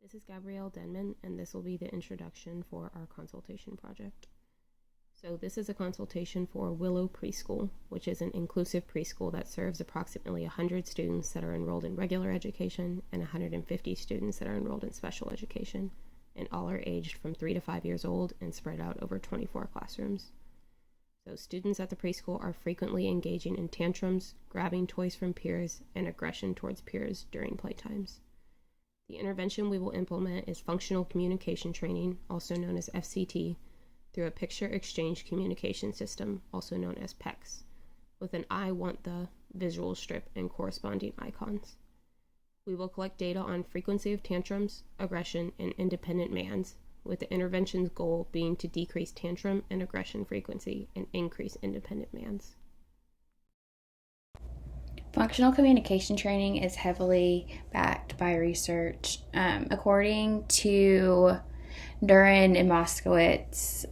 This is Gabrielle Denman, and this will be the introduction for our consultation project. So this is a consultation for Willow Preschool, which is an inclusive preschool that serves approximately 100 students that are enrolled in regular education and 150 students that are enrolled in special education, and all are aged from 3 to 5 years old and spread out over 24 classrooms. So students at the preschool are frequently engaging in tantrums, grabbing toys from peers, and aggression towards peers during playtimes. The intervention we will implement is functional communication training, also known as FCT, through a picture exchange communication system, also known as PECS, with an I want the visual strip and corresponding icons. We will collect data on frequency of tantrums, aggression, and independent mans, with the intervention's goal being to decrease tantrum and aggression frequency and increase independent mans. Functional communication training is heavily backed by research. According to Duran and Moskowitz,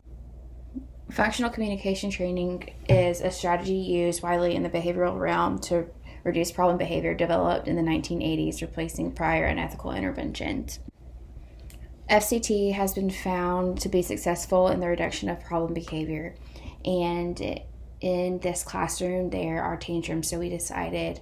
functional communication training is a strategy used widely in the behavioral realm to reduce problem behavior developed in the 1980s, replacing prior unethical interventions. FCT has been found to be successful in the reduction of problem behavior, and in this classroom there are tantrums, so we decided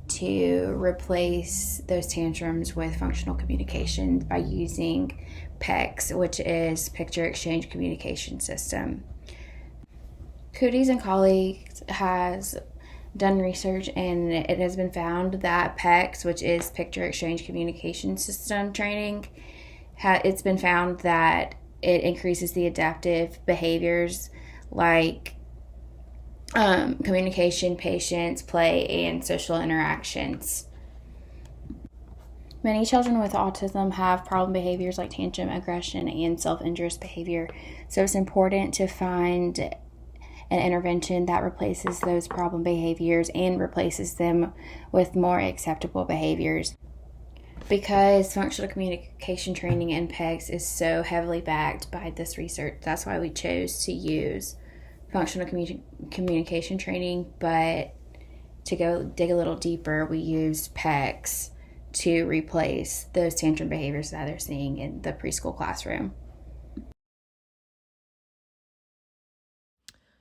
to replace those tantrums with functional communication by using PECS, which is Picture Exchange Communication System. Cooties and colleagues has done research, and it has been found that PECS, which is Picture Exchange Communication System training, it's been found that it increases the adaptive behaviors like communication, patience, play, and social interactions. Many children with autism have problem behaviors like tantrum, aggression, and self-injurious behavior. So it's important to find an intervention that replaces those problem behaviors and replaces them with more acceptable behaviors. Because functional communication training in PECS is so heavily backed by this research, that's why we chose to use functional communication training, but to go dig a little deeper, we used PECS to replace those tantrum behaviors that they're seeing in the preschool classroom.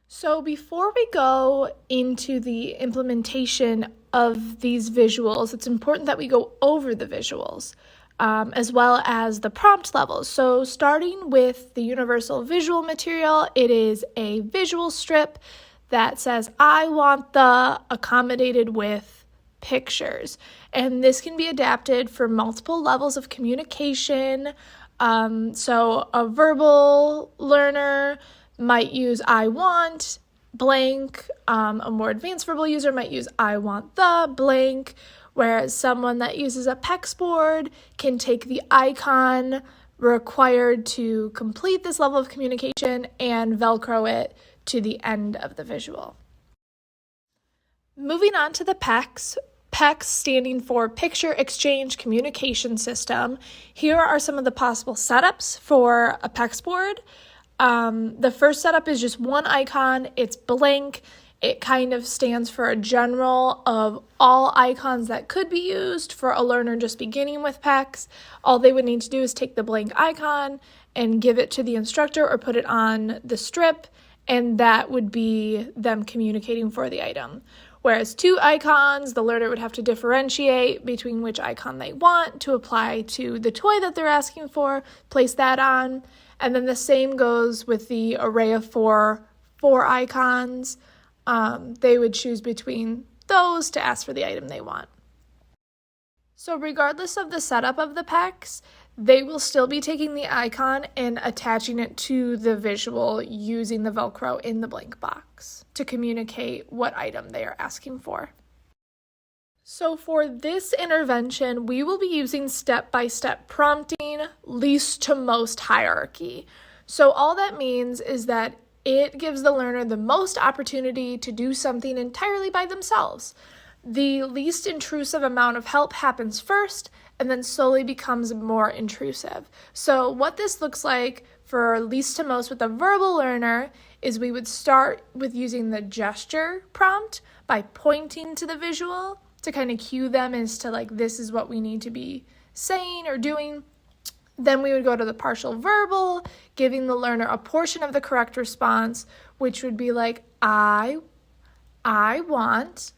So before we go into the implementation of these visuals, it's important that we go over the visuals as well as the prompt levels. So starting with the universal visual material, it is a visual strip that says, I want the accommodated with pictures. And this can be adapted for multiple levels of communication. So a verbal learner might use I want blank. A more advanced verbal user might use I want the blank, whereas someone that uses a PECS board can take the icon required to complete this level of communication and Velcro it to the end of the visual. Moving on to the PECS. PECS standing for Picture Exchange Communication System. Here are some of the possible setups for a PECS board. The first setup is just one icon. It's blank. It kind of stands for a general of all icons that could be used for a learner just beginning with PECS. All they would need to do is take the blank icon and give it to the instructor or put it on the strip, and that would be them communicating for the item. Whereas two icons, the learner would have to differentiate between which icon they want to apply to the toy that they're asking for, place that on, and then the same goes with the array of four icons. They would choose between those to ask for the item they want. So regardless of the setup of the PECS, they will still be taking the icon and attaching it to the visual using the Velcro in the blank box to communicate what item they are asking for. So for this intervention, we will be using step-by-step prompting, least to most hierarchy. So all that means is that it gives the learner the most opportunity to do something entirely by themselves. The least intrusive amount of help happens first and then slowly becomes more intrusive. So what this looks like for least to most with a verbal learner is we would start with using the gesture prompt by pointing to the visual to kind of cue them as to like, this is what we need to be saying or doing. Then we would go to the partial verbal, giving the learner a portion of the correct response, which would be like, I want.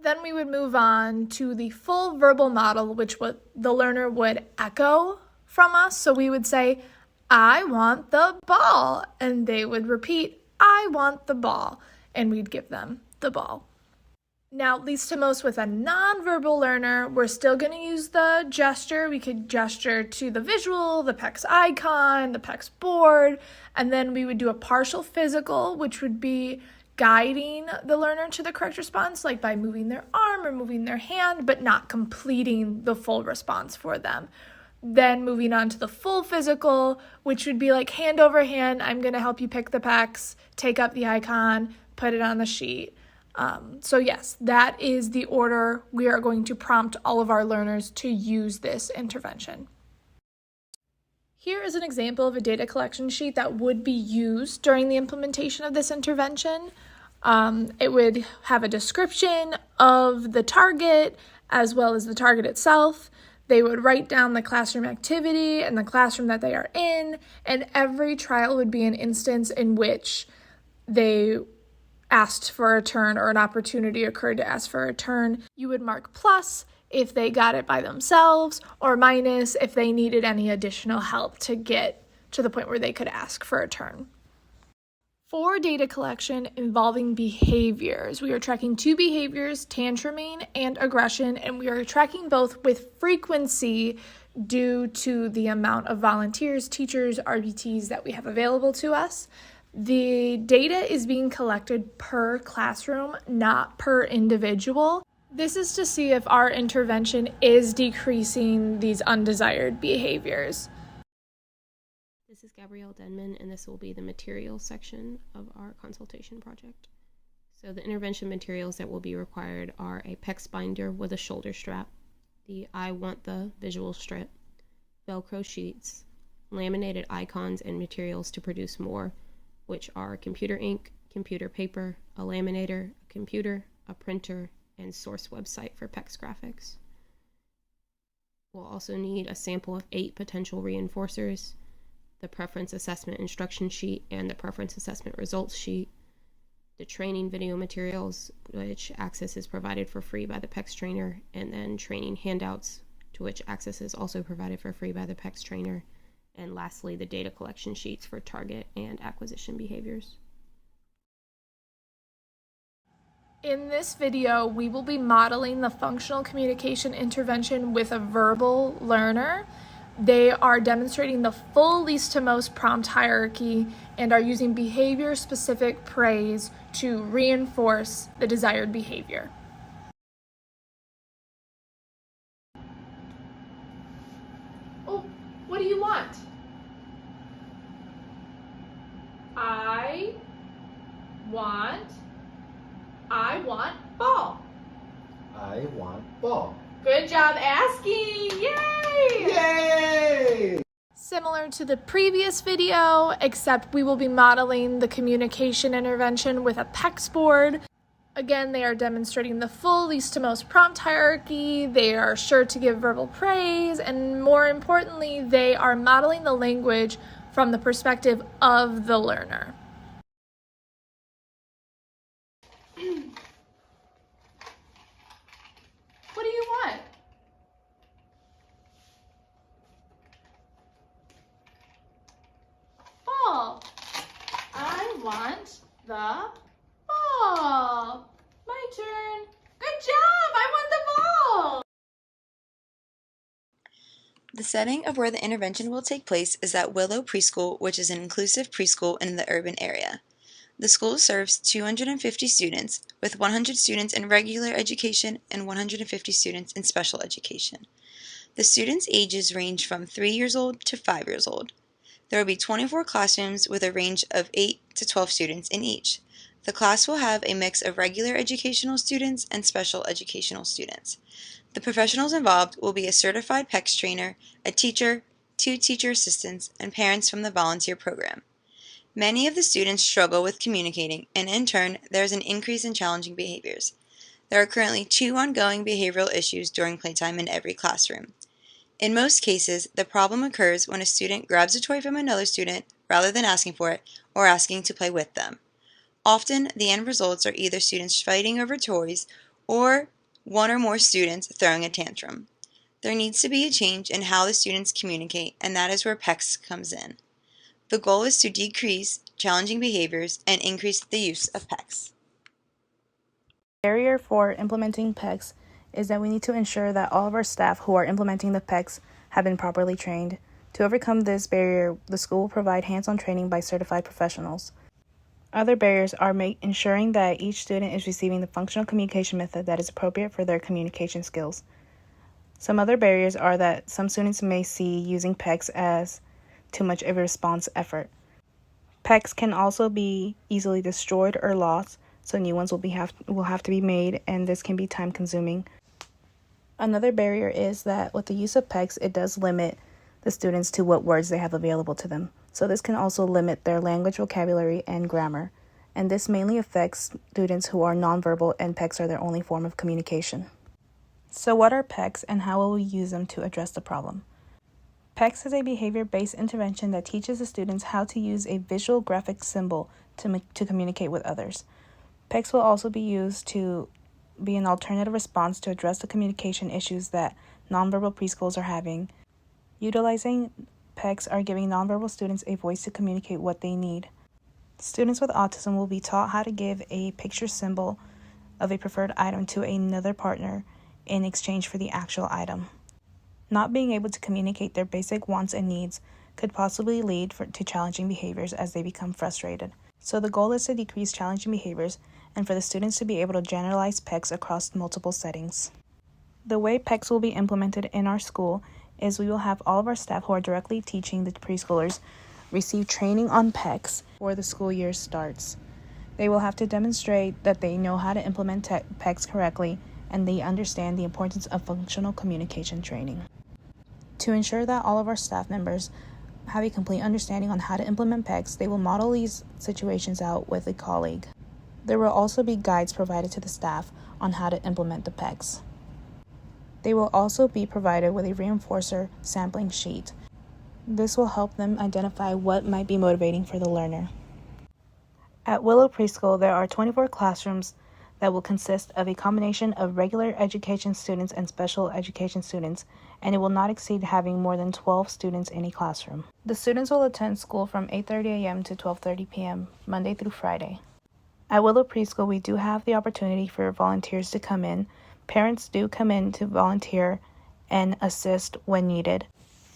Then we would move on to the full verbal model, which the learner would echo from us. So we would say, I want the ball. And they would repeat, I want the ball. And we'd give them the ball. Now, least to most with a nonverbal learner, we're still going to use the gesture. We could gesture to the visual, the PECS icon, the PECS board, and then we would do a partial physical, which would be guiding the learner to the correct response, like by moving their arm or moving their hand, but not completing the full response for them. Then moving on to the full physical, which would be like hand over hand, I'm going to help you pick the PECS, take up the icon, put it on the sheet. So yes, that is the order we are going to prompt all of our learners to use this intervention. Here is an example of a data collection sheet that would be used during the implementation of this intervention. It would have a description of the target as well as the target itself. They would write down the classroom activity and the classroom that they are in, and every trial would be an instance in which they asked for a turn or an opportunity occurred to ask for a turn. You would mark plus if they got it by themselves or minus if they needed any additional help to get to the point where they could ask for a turn. For data collection involving behaviors, we are tracking two behaviors, tantruming and aggression, and we are tracking both with frequency due to the amount of volunteers, teachers, RBTs that we have available to us. The data is being collected per classroom, not per individual. This is to see if our intervention is decreasing these undesired behaviors. This is Gabrielle Denman, and this will be the materials section of our consultation project. So the intervention materials that will be required are a PECS binder with a shoulder strap, the I want the visual strip, Velcro sheets, laminated icons and materials to produce more, which are computer ink, computer paper, a laminator, a computer, a printer, and source website for PECS graphics. We'll also need a sample of 8 potential reinforcers, the preference assessment instruction sheet and the preference assessment results sheet, the training video materials, which access is provided for free by the PECS trainer, and then training handouts, to which access is also provided for free by the PECS trainer, and lastly, the data collection sheets for target and acquisition behaviors. In this video, we will be modeling the functional communication intervention with a verbal learner. They are demonstrating the full least to most prompt hierarchy and are using behavior-specific praise to reinforce the desired behavior. Oh, what do you want? I want ball. I want ball. Good job asking. Yay! Yay! Similar to the previous video, except we will be modeling the communication intervention with a PECS board. Again, they are demonstrating the full least to most prompt hierarchy. They are sure to give verbal praise, and more importantly, they are modeling the language from the perspective of the learner. What do you want? Ball. I want the ball. My turn. Good job. I want the ball. The setting of where the intervention will take place is at Willow Preschool, which is an inclusive preschool in the urban area. The school serves 250 students, with 100 students in regular education and 150 students in special education. The students' ages range from 3 years old to 5 years old. There will be 24 classrooms with a range of 8 to 12 students in each. The class will have a mix of regular educational students and special educational students. The professionals involved will be a certified PECS trainer, a teacher, 2 teacher assistants, and parents from the volunteer program. Many of the students struggle with communicating, and in turn, there is an increase in challenging behaviors. There are currently 2 ongoing behavioral issues during playtime in every classroom. In most cases, the problem occurs when a student grabs a toy from another student rather than asking for it or asking to play with them. Often, the end results are either students fighting over toys or one or more students throwing a tantrum. There needs to be a change in how the students communicate, and that is where PECS comes in. The goal is to decrease challenging behaviors and increase the use of PECS. Barrier for implementing PECS is that we need to ensure that all of our staff who are implementing the PECS have been properly trained. To overcome this barrier, the school will provide hands-on training by certified professionals. Other barriers are ensuring that each student is receiving the functional communication method that is appropriate for their communication skills. Some other barriers are that some students may see using PECS as too much of a response effort. PECS can also be easily destroyed or lost, so new ones will have to be made, and this can be time consuming. Another barrier is that with the use of PECS, it does limit the students to what words they have available to them. So this can also limit their language vocabulary and grammar, and this mainly affects students who are nonverbal and PECS are their only form of communication. So what are PECS and how will we use them to address the problem? PECS is a behavior-based intervention that teaches the students how to use a visual graphic symbol to communicate with others. PECS will also be used to be an alternative response to address the communication issues that nonverbal preschools are having. Utilizing PECS are giving nonverbal students a voice to communicate what they need. Students with autism will be taught how to give a picture symbol of a preferred item to another partner in exchange for the actual item. Not being able to communicate their basic wants and needs could possibly lead to challenging behaviors as they become frustrated. So the goal is to decrease challenging behaviors and for the students to be able to generalize PECS across multiple settings. The way PECS will be implemented in our school is we will have all of our staff who are directly teaching the preschoolers receive training on PECS before the school year starts. They will have to demonstrate that they know how to implement PECS correctly and they understand the importance of functional communication training. To ensure that all of our staff members have a complete understanding on how to implement PECS, they will model these situations out with a colleague. There will also be guides provided to the staff on how to implement the PECS. They will also be provided with a reinforcer sampling sheet. This will help them identify what might be motivating for the learner. At Willow Preschool, there are 24 classrooms that will consist of a combination of regular education students and special education students, and it will not exceed having more than 12 students in a classroom. The students will attend school from 8:30 a.m. to 12:30 p.m., Monday through Friday. At Willow Preschool, we do have the opportunity for volunteers to come in. Parents do come in to volunteer and assist when needed.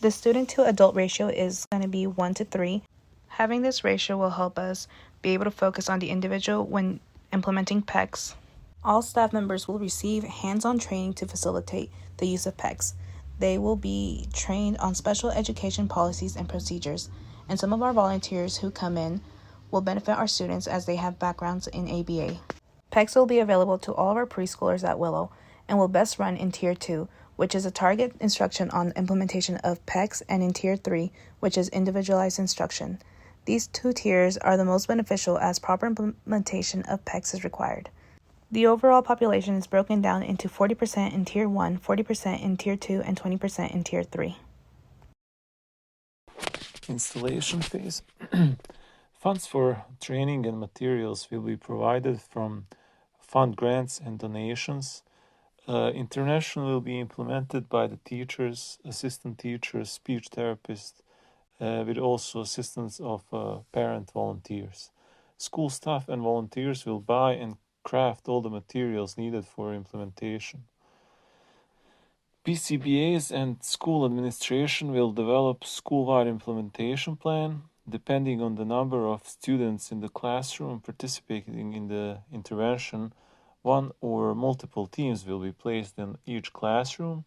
The student-to-adult ratio is going to be 1:3. Having this ratio will help us be able to focus on the individual when implementing PECS. All staff members will receive hands-on training to facilitate the use of PECS. They will be trained on special education policies and procedures, and some of our volunteers who come in will benefit our students as they have backgrounds in ABA. PECS will be available to all of our preschoolers at Willow and will best run in Tier 2, which is a target instruction on implementation of PECS, and in Tier 3, which is individualized instruction. These two tiers are the most beneficial as proper implementation of PECS is required. The overall population is broken down into 40% in Tier 1, 40% in Tier 2, and 20% in Tier 3. Installation phase. Funds for training and materials will be provided from fund grants and donations. International will be implemented by the teachers, assistant teachers, speech therapists, with also assistance of parent volunteers. School staff and volunteers will buy and craft all the materials needed for implementation. PCBAs and school administration will develop school-wide implementation plan. Depending on the number of students in the classroom participating in the intervention, one or multiple teams will be placed in each classroom.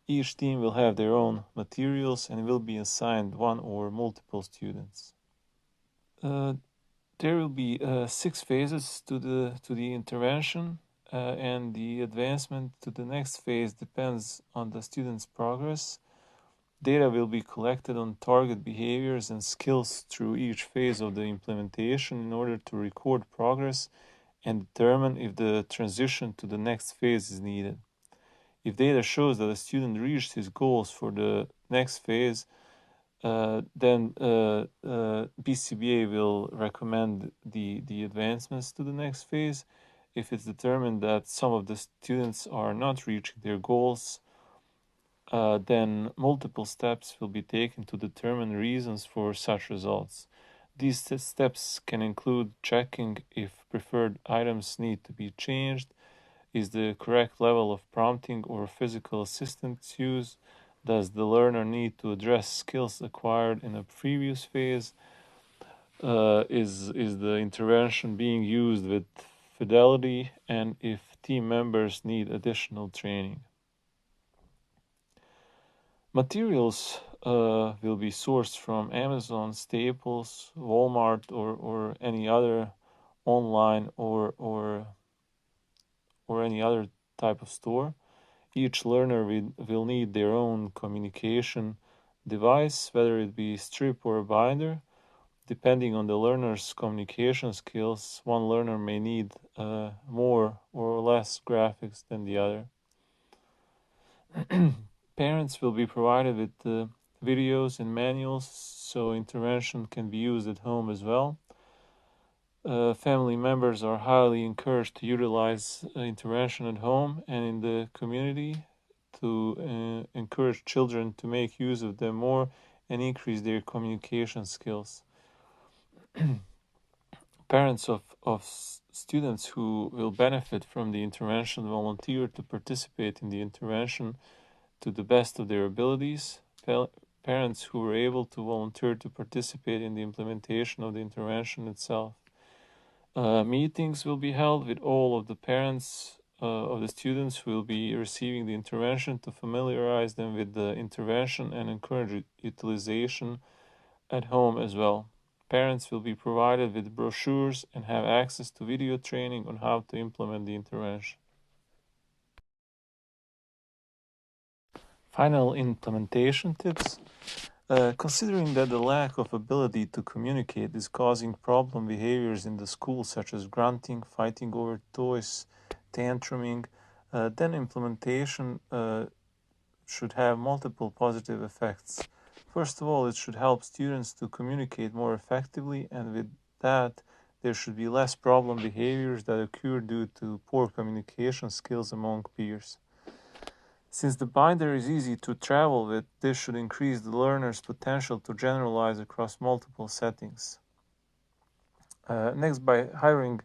Each team will have their own materials and will be assigned one or multiple students. There will be 6 phases to the intervention, and the advancement to the next phase depends on the student's progress. Data will be collected on target behaviors and skills through each phase of the implementation in order to record progress and determine if the transition to the next phase is needed. If data shows that a student reached his goals for the next phase, then BCBA will recommend the advancements to the next phase. If it's determined that some of the students are not reaching their goals, then multiple steps will be taken to determine reasons for such results. These steps can include checking if preferred items need to be changed, is the correct level of prompting or physical assistance used, does the learner need to address skills acquired in a previous phase, is the intervention being used with fidelity, and if team members need additional training. Materials will be sourced from Amazon, Staples, Walmart, or any other online or any other type of store. Each learner will need their own communication device, whether it be strip or a binder. Depending on the learner's communication skills, one learner may need more or less graphics than the other. Parents will be provided with videos and manuals, so intervention can be used at home as well. Family members are highly encouraged to utilize intervention at home and in the community to encourage children to make use of them more and increase their communication skills. Parents of students who will benefit from the intervention volunteer to participate in the intervention to the best of their abilities. Parents who were able to volunteer to participate in the implementation of the intervention itself. Meetings will be held with all of the parents of the students who will be receiving the intervention to familiarize them with the intervention and encourage utilization at home as well. Parents will be provided with brochures and have access to video training on how to implement the intervention. Final implementation tips. Considering that the lack of ability to communicate is causing problem behaviors in the school, such as grunting, fighting over toys, tantruming, then implementation should have multiple positive effects. First of all, it should help students to communicate more effectively, and with that, there should be less problem behaviors that occur due to poor communication skills among peers. Since the binder is easy to travel with, this should increase the learner's potential to generalize across multiple settings. Next, by hiring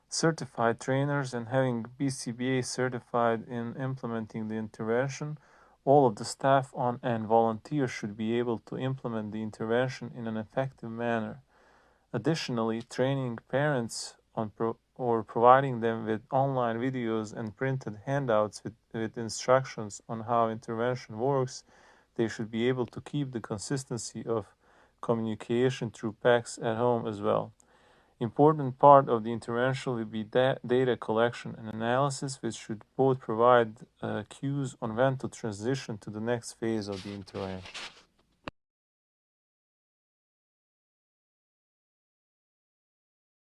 certified trainers and having BCBA certified in implementing the intervention, all of the staff and volunteers should be able to implement the intervention in an effective manner. Additionally, training parents on or providing them with online videos and printed handouts with instructions on how intervention works, they should be able to keep the consistency of communication through PACS at home as well. Important part of the intervention will be data collection and analysis, which should both provide cues on when to transition to the next phase of the intervention.